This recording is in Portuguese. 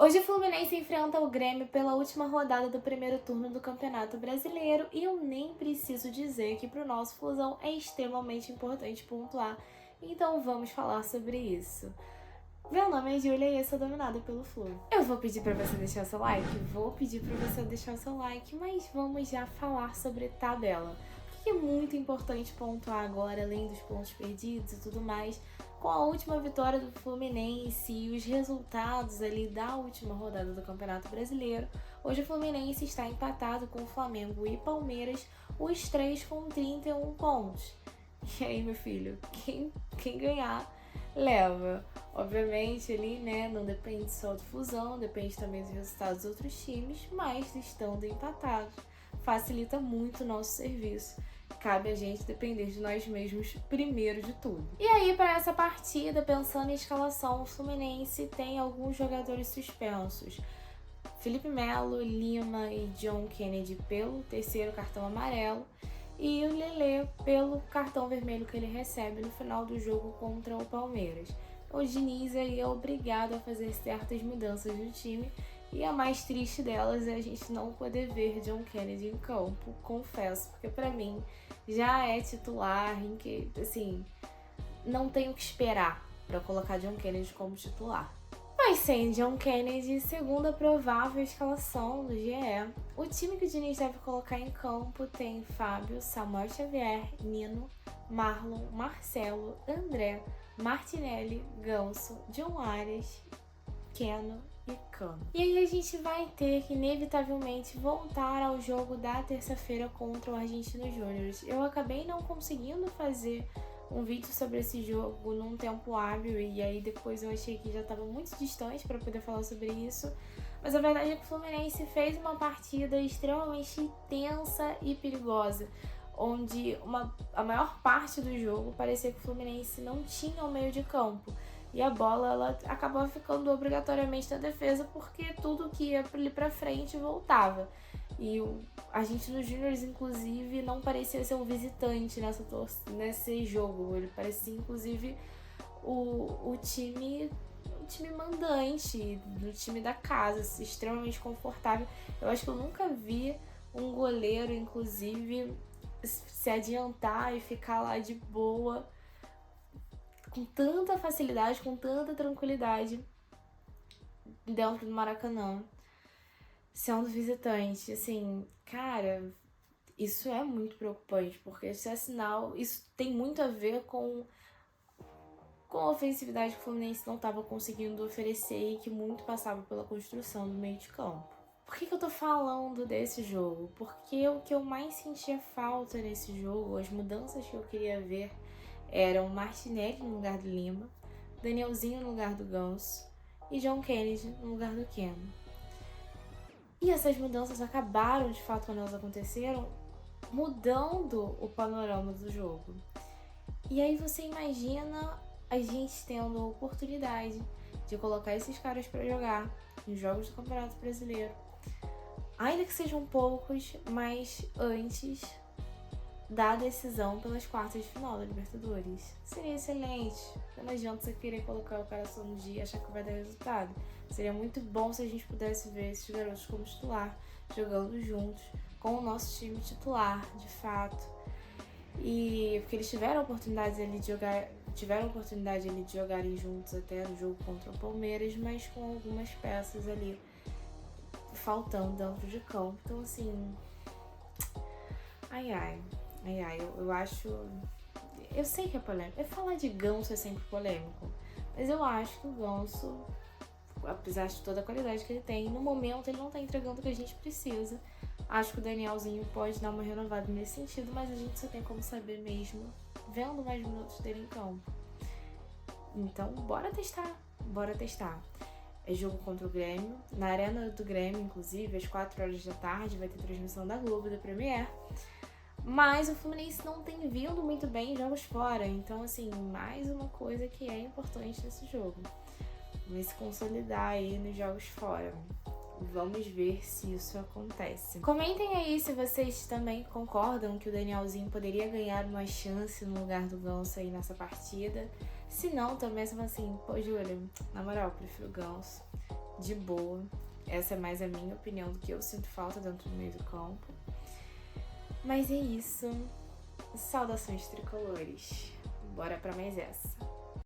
Hoje o Fluminense enfrenta o Grêmio pela última rodada do primeiro turno do Campeonato Brasileiro e eu nem preciso dizer que para o nosso Flusão é extremamente importante pontuar, então vamos falar sobre isso. Meu nome é Júlia e eu sou dominada pelo Flu. Eu vou pedir para você deixar seu like? Vou pedir para você deixar seu like, mas vamos já falar sobre tabela. O que é muito importante pontuar agora, além dos pontos perdidos e tudo mais, com a última vitória do Fluminense e os resultados ali da última rodada do Campeonato Brasileiro. Hoje o Fluminense está empatado com o Flamengo e Palmeiras, os três com 31 pontos. E aí, meu filho, quem ganhar leva. Obviamente ali, né, não depende só do Flusão, depende também dos resultados dos outros times, mas estando empatados, facilita muito o nosso serviço. Cabe a gente depender de nós mesmos primeiro de tudo. E aí, para essa partida, pensando em escalação, o Fluminense tem alguns jogadores suspensos. Felipe Melo, Lima e John Kennedy pelo terceiro cartão amarelo e o Lelê pelo cartão vermelho que ele recebe no final do jogo contra o Palmeiras. O Diniz aí é obrigado a fazer certas mudanças no time e a mais triste delas é a gente não poder ver John Kennedy em campo, confesso, porque para mim já é titular, em que, assim, não tenho que esperar para colocar John Kennedy como titular. Mas sem John Kennedy, segundo a provável escalação do GE, o time que o Diniz deve colocar em campo tem Fábio, Samuel Xavier, Nino, Marlon, Marcelo, André, Martinelli, Ganso, John Arias, Keno e Cano. E aí a gente vai ter que inevitavelmente voltar ao jogo da terça-feira contra o Argentino Júnior. Eu acabei não conseguindo fazer um vídeo sobre esse jogo num tempo hábil e aí depois eu achei que já estava muito distante para poder falar sobre isso. Mas a verdade é que o Fluminense fez uma partida extremamente tensa e perigosa, onde a maior parte do jogo parecia que o Fluminense não tinha o meio de campo. E a bola ela acabava ficando obrigatoriamente na defesa porque tudo que ia ali pra frente voltava. E o Argentino Júnior, inclusive, não parecia ser um visitante nesse jogo. Ele parecia, inclusive, o time mandante, do time da casa, extremamente confortável. Eu acho que eu nunca vi um goleiro, inclusive, se adiantar e ficar lá de boa com tanta facilidade, com tanta tranquilidade dentro do Maracanã, sendo visitante. Assim, cara, isso é muito preocupante, porque isso é sinal, isso tem muito a ver com a ofensividade que o Fluminense não estava conseguindo oferecer e que muito passava pela construção do meio de campo. Por que eu tô falando desse jogo? Porque o que eu mais sentia falta nesse jogo, as mudanças que eu queria ver, eram Martinelli no lugar do Lima, Danielzinho no lugar do Ganso e John Kennedy no lugar do Keno. E essas mudanças acabaram, de fato, quando elas aconteceram, mudando o panorama do jogo. E aí você imagina a gente tendo a oportunidade de colocar esses caras para jogar nos jogos do Campeonato Brasileiro, ainda que sejam poucos, mas antes da decisão pelas quartas de final da Libertadores. Seria excelente. Não adianta você querer colocar o cara só no dia e achar que vai dar resultado. Seria muito bom se a gente pudesse ver esses garotos como titular, jogando juntos, com o nosso time titular, de fato. E porque eles tiveram a oportunidade ali de jogarem juntos até no jogo contra o Palmeiras, mas com algumas peças ali faltando dentro de campo. Então, assim, eu acho. Eu sei que é polêmico. Falar de Ganso é sempre polêmico. Mas eu acho que o Ganso, apesar de toda a qualidade que ele tem, no momento ele não tá entregando o que a gente precisa. Acho que o Danielzinho pode dar uma renovada nesse sentido, mas a gente só tem como saber mesmo vendo mais minutos dele em campo. Então, bora testar. É jogo contra o Grêmio, na arena do Grêmio, inclusive, às 4 horas da tarde, vai ter transmissão da Globo, da Premiere. Mas o Fluminense não tem vindo muito bem em jogos fora, então, assim, mais uma coisa que é importante nesse jogo. Vai se consolidar aí nos jogos fora. Vamos ver se isso acontece. Comentem aí se vocês também concordam que o Danielzinho poderia ganhar uma chance no lugar do Ganso aí nessa partida. Se não, também você fala assim, pô, Júlia, na moral, eu prefiro o Ganso. de boa. Essa é mais a minha opinião do que eu sinto falta dentro do meio do campo. Mas é isso. Saudações tricolores. Bora pra mais essa.